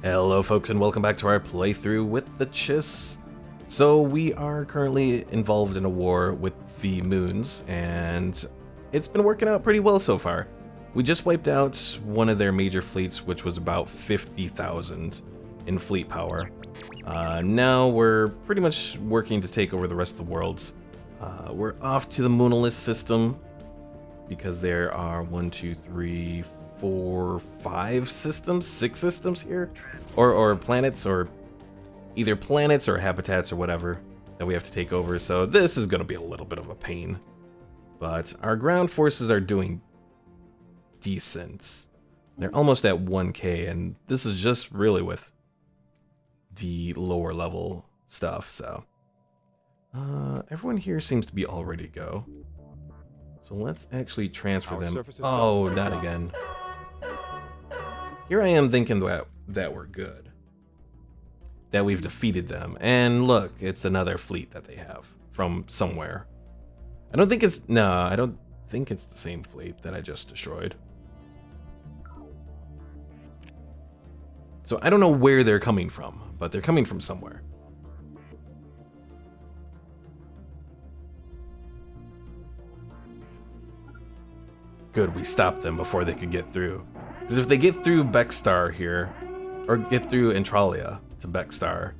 Hello folks and welcome back to our playthrough with the Chiss. So we are currently involved in a war with the moons and it's been working out pretty well so far. We just wiped out one of their major fleets, which was about 50,000 in fleet power. Now we're pretty much working to take over the rest of the worlds. We're off to the Moonless system because there are 6 systems here, or planets, or either planets or habitats or whatever that we have to take over. So this is going to be a little bit of a pain, but our ground forces are doing decent. They're almost at 1k, and this is just really with the lower level stuff. So everyone here seems to be all ready to go. So let's actually transfer them. Oh, not again. Here I am thinking that we're good, that we've defeated them, and look, it's another fleet that they have from somewhere. I don't think it's the same fleet that I just destroyed. So I don't know where they're coming from, but they're coming from somewhere. Good, we stopped them before they could get through. Because if they get through Bekstar here, or get through Entralia to Bekstar,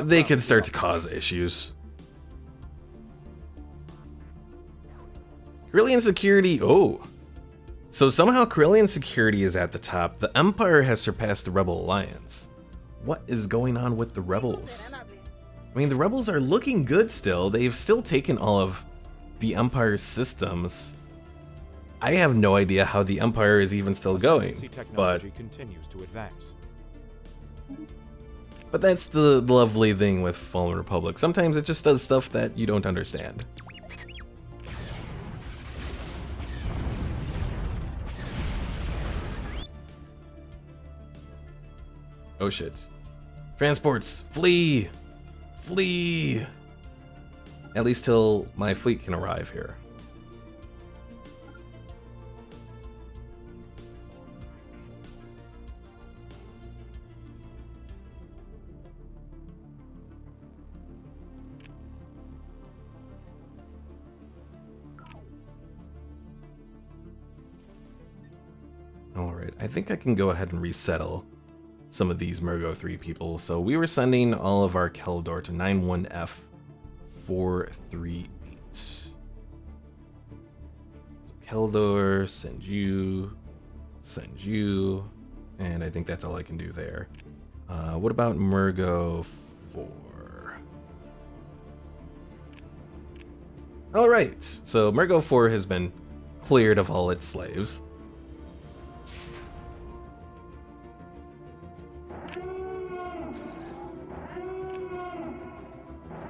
they could start to cause issues. Corellian security, oh. So somehow Corellian security is at the top. The Empire has surpassed the Rebel Alliance. What is going on with the Rebels? I mean, the Rebels are looking good still. They've still taken all of the Empire's systems. I have no idea how the Empire is even still going, but continues to advance. But that's the lovely thing with Fallen Republic. Sometimes it just does stuff that you don't understand. Oh shit. Transports, flee! Flee! At least till my fleet can arrive here. Alright, I think I can go ahead and resettle some of these Mergo 3 people. So we were sending all of our Keldor to 91F438. So Keldor, send you, and I think that's all I can do there. What about Mergo 4? Alright, so Mergo 4 has been cleared of all its slaves.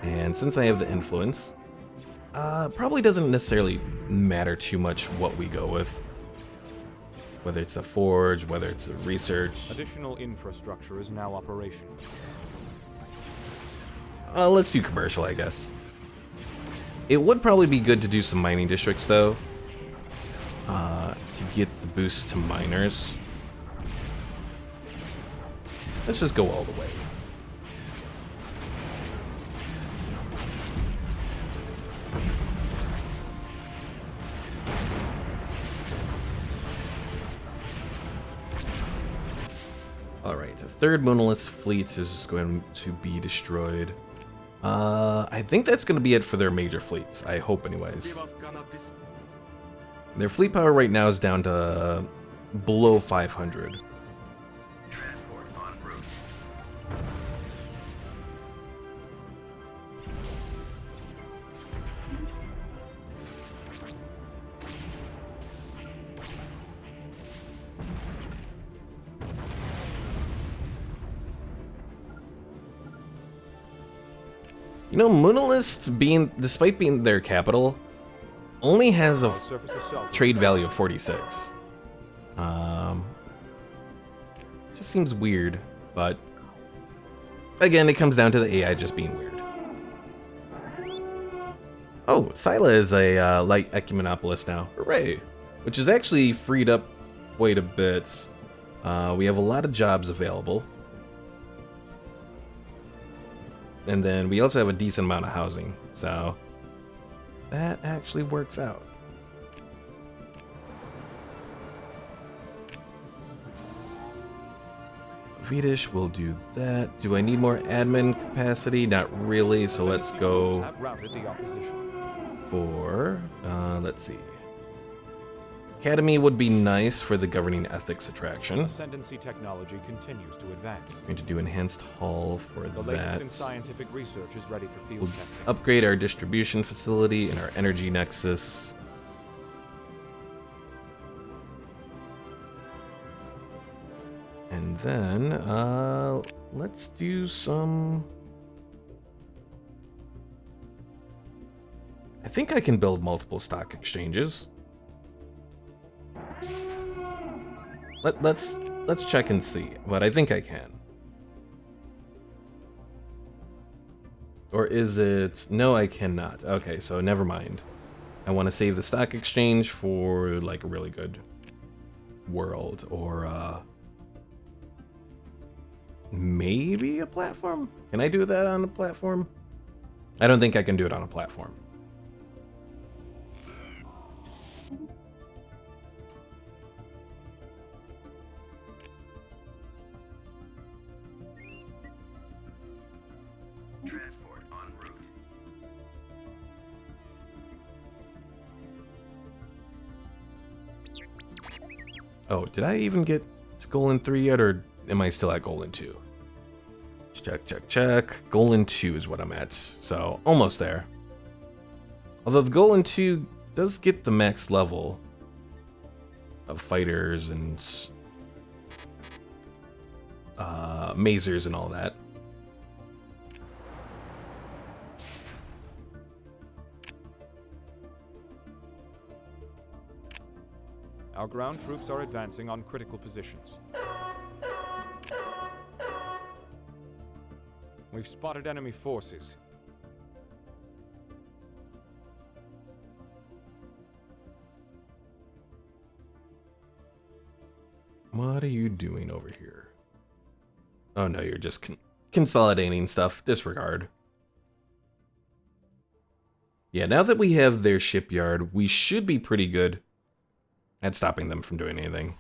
And since I have the influence, probably doesn't necessarily matter too much what we go with. Whether it's a forge, whether it's a research. Additional infrastructure is now operational. Let's do commercial, I guess. It would probably be good to do some mining districts, though, to get the boost to miners. Let's just go all the way. Alright, a third Moonless fleet is just going to be destroyed. I think that's going to be it for their major fleets. I hope anyways. Their fleet power right now is down to below 500. Transport en route. You know, Moonless, despite being their capital, only has a trade value of 46. Just seems weird, but again, it comes down to the AI just being weird. Oh, Scylla is a light ecumenopolis now. Hooray! Which is actually freed up quite a bit. We have a lot of jobs available. And then we also have a decent amount of housing, so that actually works out. Vitish will do that. Do I need more admin capacity? Not really, so let's go for, let's see. Academy would be nice for the governing ethics attraction. Ascendancy technology continues to advance. Going to do enhanced hull for The that. latest in scientific research is ready for field We'll testing. upgrade our distribution facility and our energy nexus. And then, let's do some... I think I can build multiple stock exchanges. Let's check and see, but I think I can. Or is it... No, I cannot. Okay, so never mind. I want to save the stock exchange for, like, a really good world, or, maybe a platform? Can I do that on a platform? I don't think I can do it on a platform. Transport en route. Oh, did I even get to Golan 3 yet, or am I still at Golan 2? Check. Golan 2 is what I'm at, so almost there. Although the Golan 2 does get the max level of fighters and mazers and all that. Our ground troops are advancing on critical positions. We've spotted enemy forces. What are you doing over here? Oh no, you're just consolidating stuff. Disregard. Yeah, now that we have their shipyard, we should be pretty good at stopping them from doing anything.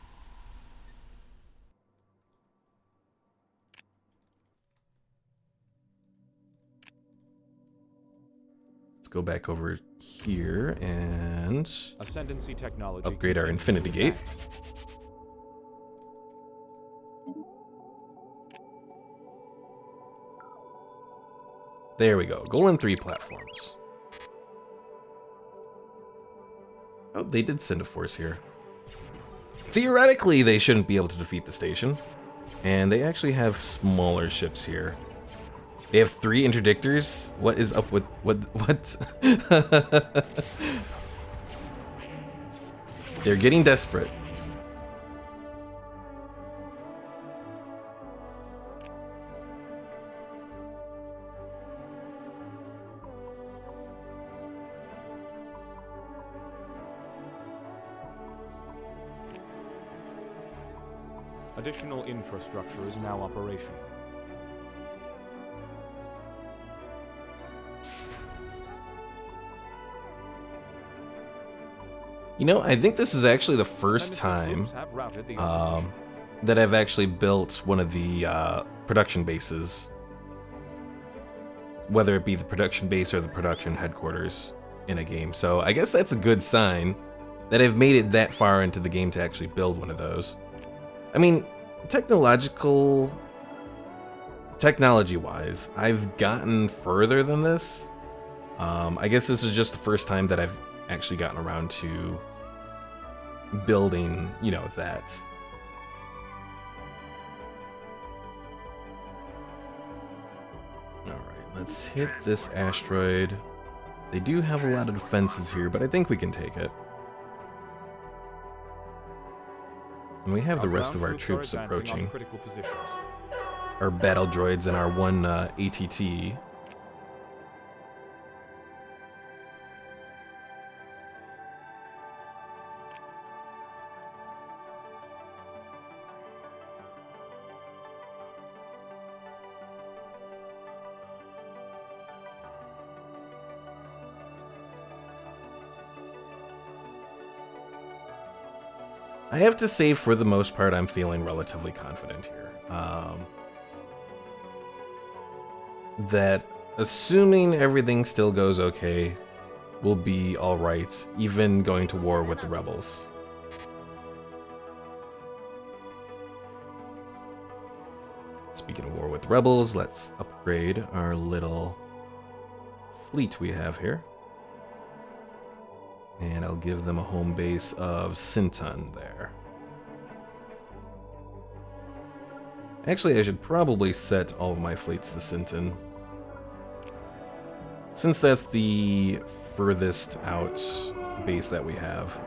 Let's go back over here and Ascendancy technology upgrade our continues Infinity to Gate. advance. There we go. Golan 3 platforms. Oh, they did send a force here. Theoretically, they shouldn't be able to defeat the station. And they actually have smaller ships here. They have 3 interdictors? What is up with... what? They're getting desperate. Additional infrastructure is now operational. You know, I think this is actually the first Ascendancy time troops have routed the opposition. that I've actually built one of the production bases. Whether it be the production base or the production headquarters in a game. So I guess that's a good sign that I've made it that far into the game to actually build one of those. I mean, technology-wise, I've gotten further than this. I guess this is just the first time that I've actually gotten around to building, you know, that. Alright, let's hit this asteroid. They do have a lot of defenses here, but I think we can take it. And we have the rest of our troops approaching. Critical positions. Our battle droids and our one ATT. I have to say, for the most part, I'm feeling relatively confident here. That assuming everything still goes okay, we'll be alright, even going to war with the rebels. Speaking of war with the rebels, let's upgrade our little fleet we have here. And I'll give them a home base of Sinton there. Actually, I should probably set all of my fleets to Sinton, since that's the furthest out base that we have.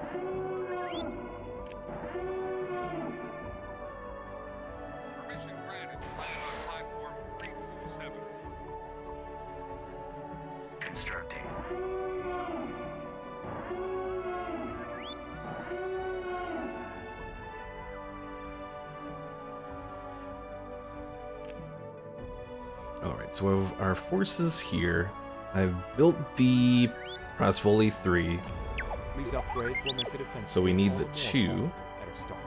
Permission granted. Land on platform 327. Constructing. Alright, so of our forces here, I've built the Prosvoli 3, These upgrades will make the defense. so we need the more 2, fortified at its top.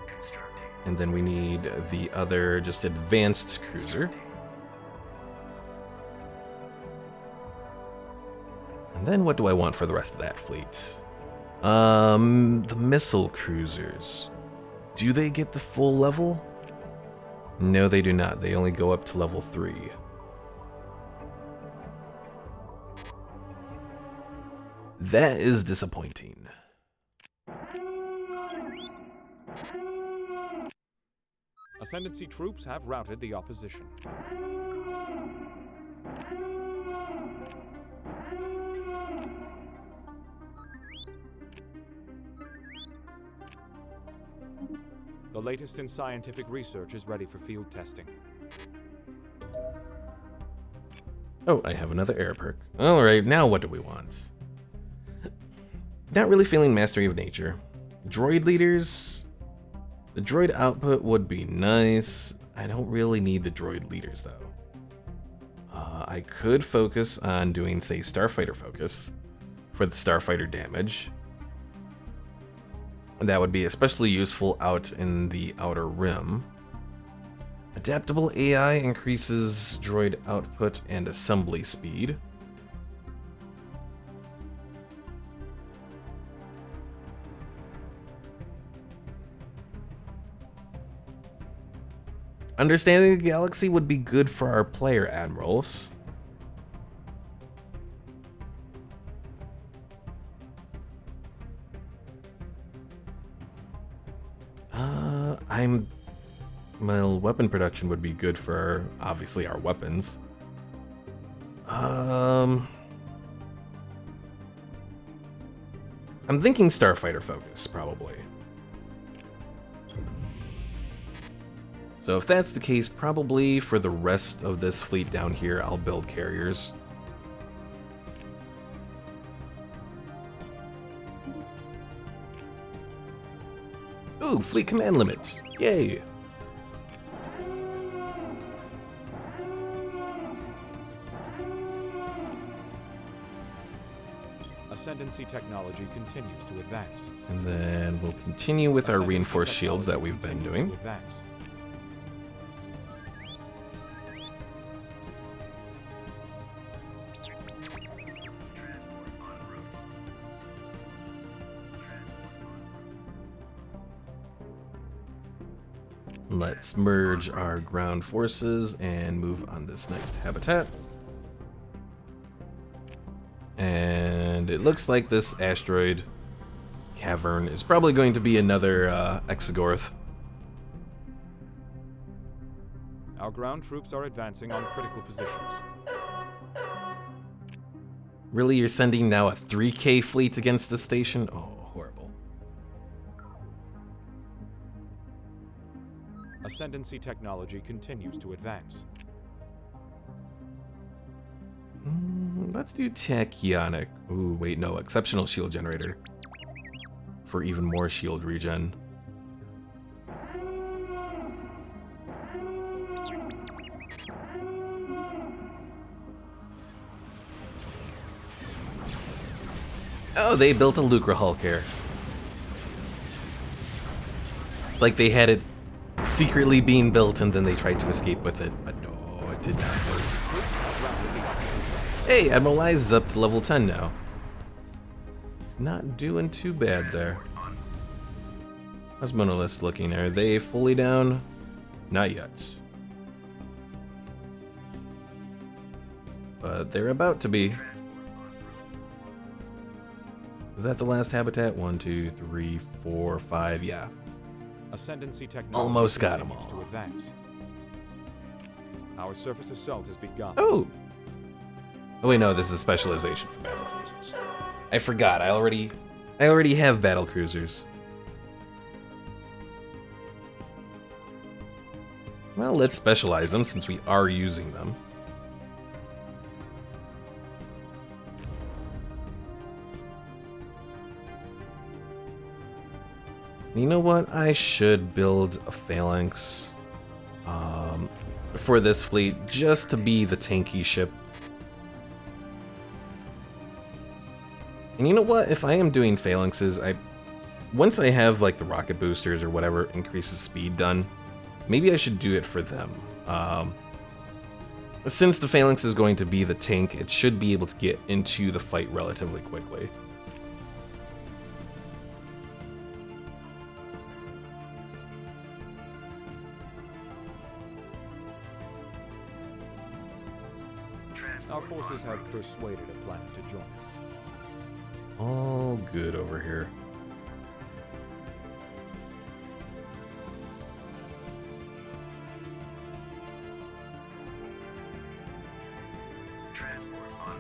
Constructing. and then we need the other just advanced cruiser. And then what do I want for the rest of that fleet? The missile cruisers. Do they get the full level? No, they do not. They only go up to level 3. That is disappointing. Ascendancy troops have routed the opposition. The latest in scientific research is ready for field testing. Oh, I have another air perk. Alright, now what do we want? Not really feeling mastery of nature. Droid leaders? The droid output would be nice. I don't really need the droid leaders, though. I could focus on doing, say, Starfighter focus for the Starfighter damage. That would be especially useful out in the Outer Rim. Adaptable AI increases droid output and assembly speed. Understanding the galaxy would be good for our player admirals. Well, weapon production would be good for, obviously, our weapons. I'm thinking Starfighter focus, probably. So if that's the case, probably for the rest of this fleet down here, I'll build carriers. Ooh, fleet command limits. Yay! Ascendancy technology continues to advance. And then we'll continue with our Ascendancy reinforced shields that technology we've been continues doing. to advance. Let's merge our ground forces and move on this next habitat. And it looks like this asteroid cavern is probably going to be another Exogorth. Our ground troops are advancing on critical positions. Really, you're sending now a 3K fleet against this station? Oh, horrible. Ascendancy technology continues to advance. Let's do Tachyonic. Ooh, wait, no. Exceptional shield generator. For even more shield regen. Oh, they built a Lucra Hulk here. like they had it secretly being built and then they tried to escape with it, but no, it did not work. Hey, Admiral Eyes is up to level 10 now. He's not doing too bad there. How's Monolith looking? Are they fully down? Not yet. But they're about to be. Is that the last habitat? 1, 2, 3, 4, 5, yeah. Ascendancy technology Almost got 'em continues all. to advance. Our surface assault has begun. Oh! Oh wait, no, this is specialization for battle cruisers. I forgot, I already have battle cruisers. Well, let's specialize them since we are using them. You know what? I should build a phalanx for this fleet just to be the tanky ship. And you know what? If I am doing phalanxes, once I have like the rocket boosters or whatever increases speed done, maybe I should do it for them. Since the phalanx is going to be the tank, it should be able to get into the fight relatively quickly. Our forces have persuaded a planet to join us. All good over here. Transport en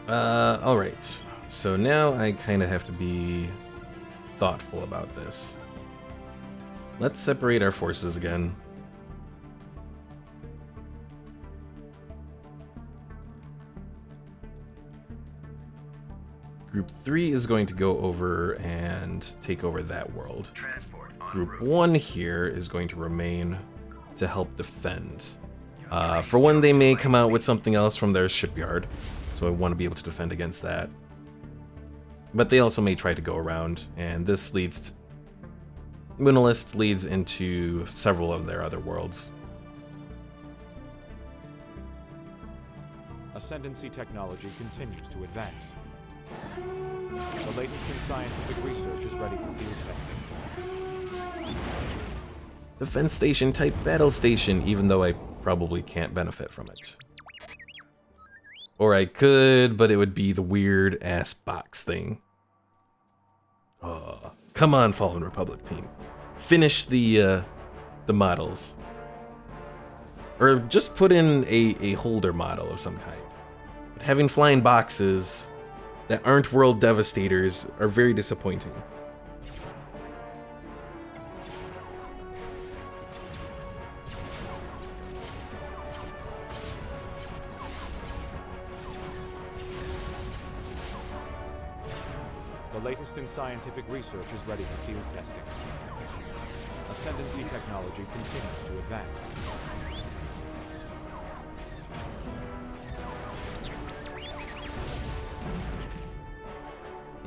route. Alright. So now I kind of have to be thoughtful about this. Let's separate our forces again. Group 3 is going to go over and take over that world. Transport en Group route. 1 here is going to remain to help defend. For one, they may come out with something else from their shipyard, so I want to be able to defend against that. But they also may try to go around, and this leads... Moonalist leads into several of their other worlds. Ascendancy technology continues to advance. The latest in scientific research is ready for field testing. Defense station type battle station, even though I probably can't benefit from it. Or I could, but it would be the weird ass box thing. Oh, come on, Fallen Republic team. Finish the models. Or just put in a holder model of some kind. But having flying boxes that aren't world devastators are very disappointing. The latest in scientific research is ready for field testing. Ascendancy technology continues to advance.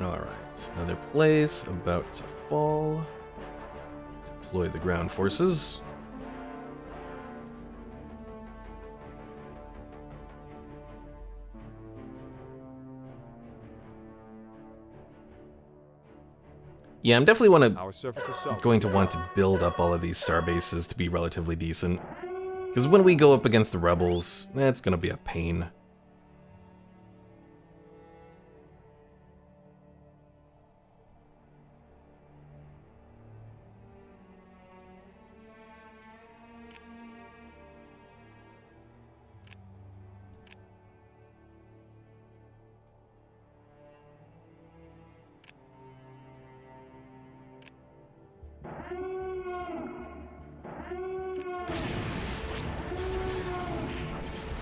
Alright, another place about to fall. Deploy the ground forces. Yeah, I'm definitely Our surface assault going to want to build up all of these star bases to be relatively decent. Because when we go up against the rebels, that's going to be a pain.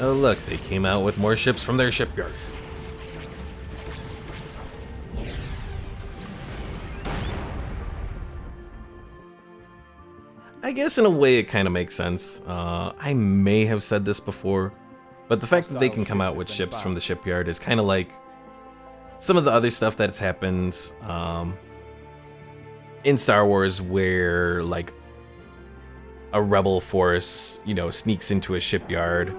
Oh look, they came out with more ships from their shipyard. I guess in a way it kind of makes sense. I may have said this before, but the fact that they can come out with ships from the shipyard is kind of like some of the other stuff that's happened in Star Wars where like a rebel force, you know, sneaks into a shipyard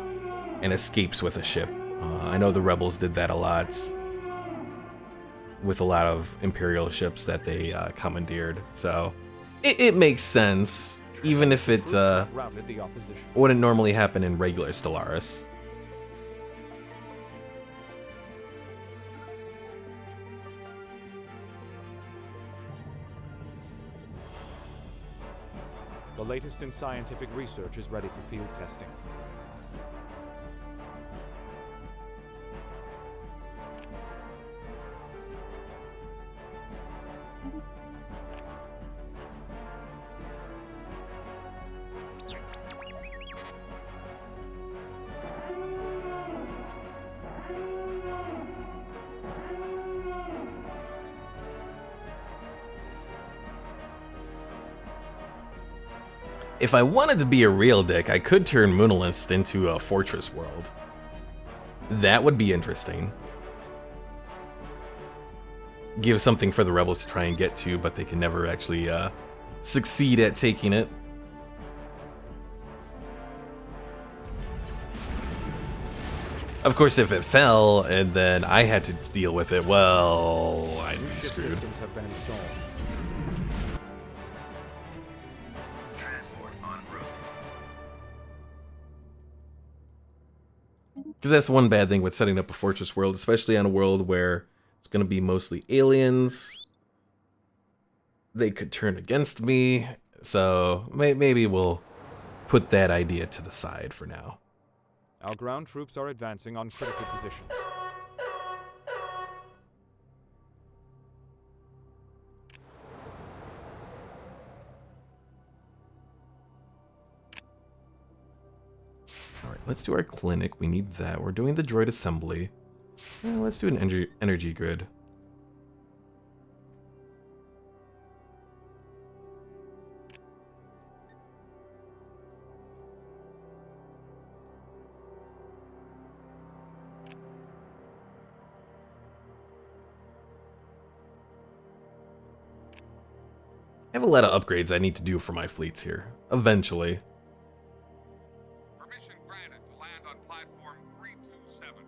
and escapes with a ship. I know the rebels did that a lot with a lot of Imperial ships that they commandeered. So it makes sense, even if it wouldn't normally happen in regular Stellaris. The latest in scientific research is ready for field testing. If I wanted to be a real dick, I could turn Moonalist into a fortress world. That would be interesting. Give something for the rebels to try and get to, but they can never actually succeed at taking it. Of course, if it fell and then I had to deal with it, well, I'd be screwed. Systems have been installed. Transport en route. Because that's one bad thing with setting up a fortress world, especially on a world where it's going to be mostly aliens. They could turn against me, so maybe we'll put that idea to the side for now. Our ground troops are advancing on critical positions. All right, let's do our clinic. We need that. We're doing the droid assembly. Let's do an energy grid. I have a lot of upgrades I need to do for my fleets here, eventually. Permission granted to land on platform 327.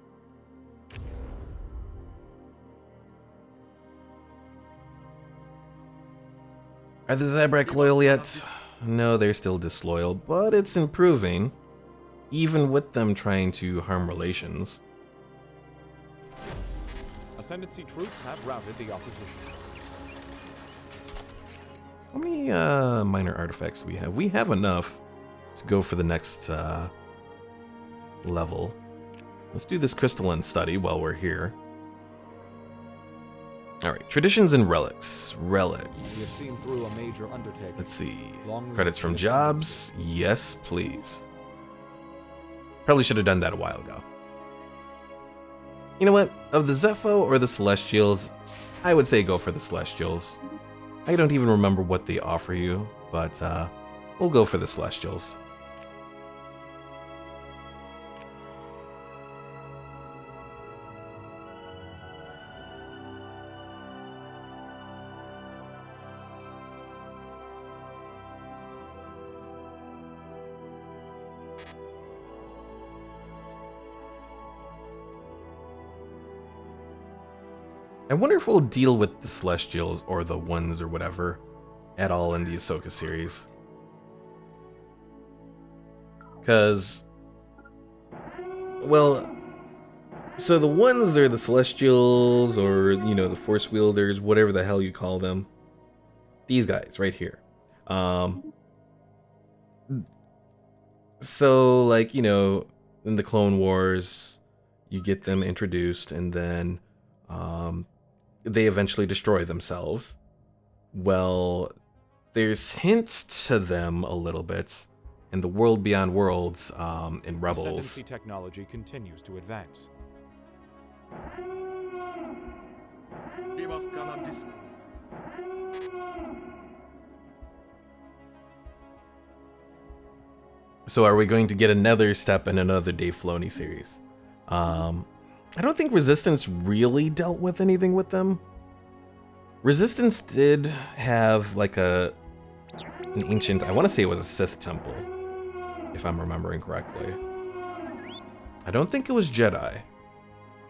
Are the Zabrak loyal yet? No, they're still disloyal, but it's improving, even with them trying to harm relations. Ascendancy troops have routed the opposition. How many minor artifacts do we have? We have enough to go for the next level. Let's do this crystalline study while we're here. Alright, traditions and relics. We have seen through a major undertaking. Let's see. Long Credits from live jobs? Yes, please. Probably should have done that a while ago. You know what? Of the Zepho or the Celestials, I would say go for the Celestials. I don't even remember what they offer you, but we'll go for the Celestials. I wonder if we'll deal with the Celestials or the Ones or whatever at all in the Ahsoka series. Because, well, so the Ones are the Celestials or, you know, the Force Wielders, whatever the hell you call them. These guys right here. So, like, you know, in the Clone Wars, you get them introduced and then they eventually destroy themselves. Well, there's hints to them a little bit in the World Beyond Worlds in Rebels. Ascendancy technology continues to advance. So are we going to get another step in another Dave Filoni series? I don't think Resistance really dealt with anything with them. Resistance did have like an ancient, I want to say it was a Sith temple, if I'm remembering correctly. I don't think it was Jedi,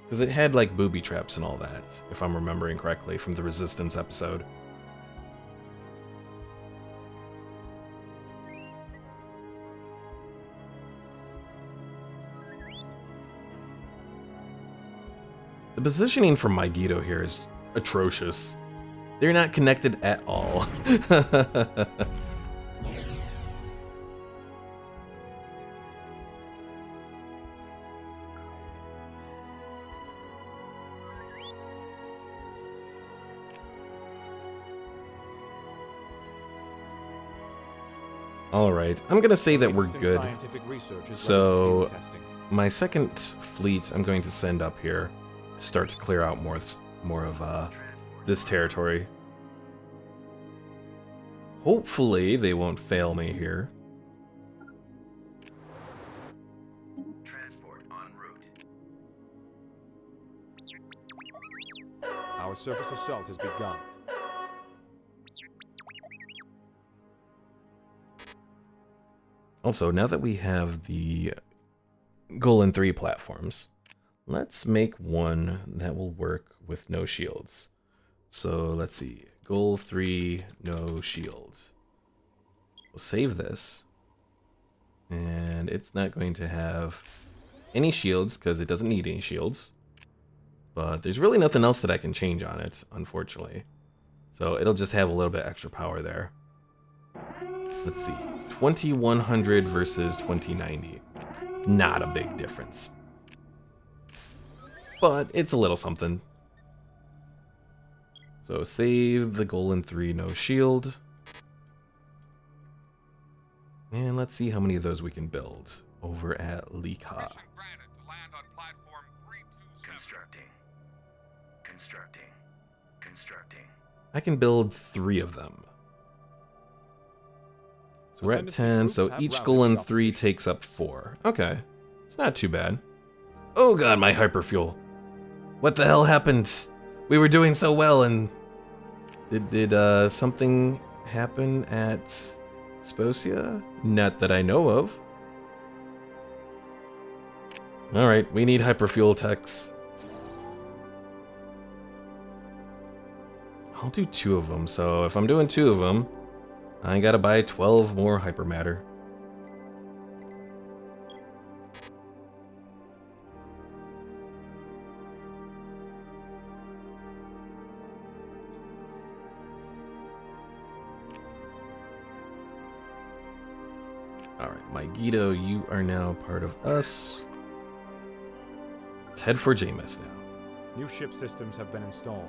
because it had like booby traps and all that, if I'm remembering correctly from the Resistance episode. The positioning for Mygeeto here is atrocious. They're not connected at all. Alright, I'm gonna say that we're good. So, my second fleet I'm going to send up here to start to clear out more of this territory. Hopefully they won't fail me here. Transport en route. Our surface assault has begun. Also, now that we have the Golan 3 platforms, let's make one that will work with no shields. So let's see, Goal 3, no shields. We'll save this, and it's not going to have any shields because it doesn't need any shields. But there's really nothing else that I can change on it, unfortunately. So it'll just have a little bit extra power there. Let's see, 2100 versus 2090. Not a big difference, but it's a little something. So save the Golan 3 no shield. And let's see how many of those we can build over at Likha. Permission granted to land on platform 327. Constructing. I can build 3 of them. So we're at 10, so each Golan 3 takes up 4. Okay, it's not too bad. Oh god, my hyperfuel. What the hell happened? We were doing so well, and did something happen at Sposia? Not that I know of. Alright, we need hyperfuel techs. I'll do 2 of them, so if I'm doing 2 of them, I gotta buy 12 more hypermatter. Alright, Mygeeto, you are now part of us. Let's head for Jameis now. New ship systems have been installed.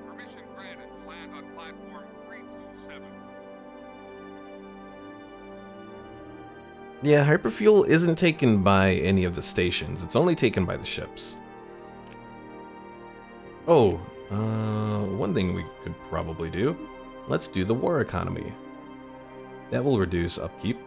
Permission granted to land on platform 327. Yeah, hyperfuel isn't taken by any of the stations. It's only taken by the ships. Oh, one thing we could probably do. Let's do the war economy. That will reduce upkeep.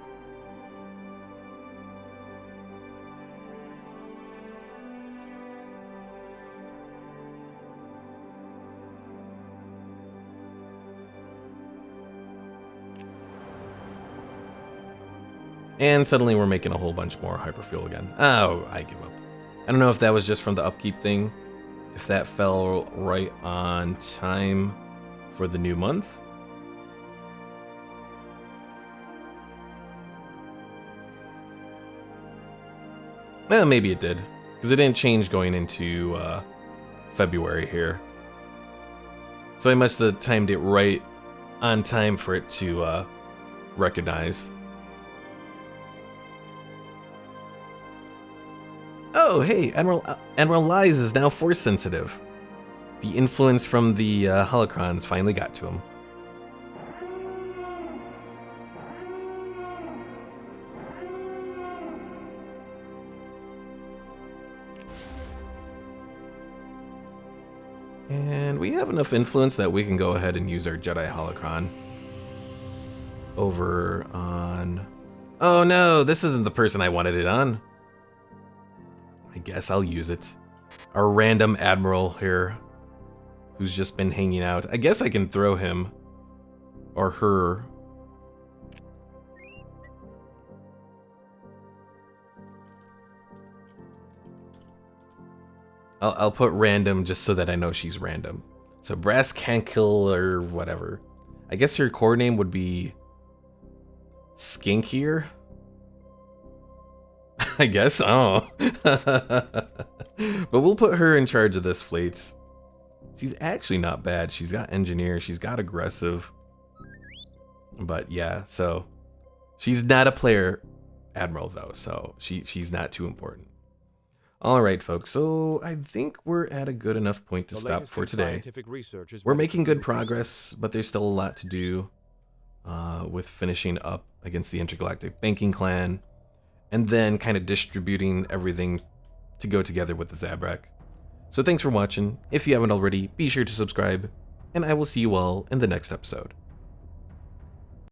And suddenly we're making a whole bunch more hyperfuel again. Oh, I give up. I don't know if that was just from the upkeep thing, if that fell right on time for the new month. Maybe it did, because it didn't change going into February here. So I must have timed it right on time for it to recognize. Oh, hey, Admiral Lies is now force sensitive. The influence from the holocrons finally got to him. And we have enough influence that we can go ahead and use our Jedi holocron over on... Oh no, this isn't the person I wanted it on. I guess I'll use it. our random admiral here who's just been hanging out. I guess I can throw him or her. I'll put random just so that I know she's random. So Brass Cankle or whatever. I guess her core name would be Skinkier. I guess. Oh. But we'll put her in charge of this fleet. She's actually not bad. She's got engineer. She's got aggressive. But yeah, so she's not a player admiral though, so she's not too important. All right, folks. So I think we're at a good enough point to stop for today. We're making good progress, but there's still a lot to do with finishing up against the Intergalactic Banking Clan, and then kind of distributing everything to go together with the Zabrak. So thanks for watching. If you haven't already, be sure to subscribe, and I will see you all in the next episode.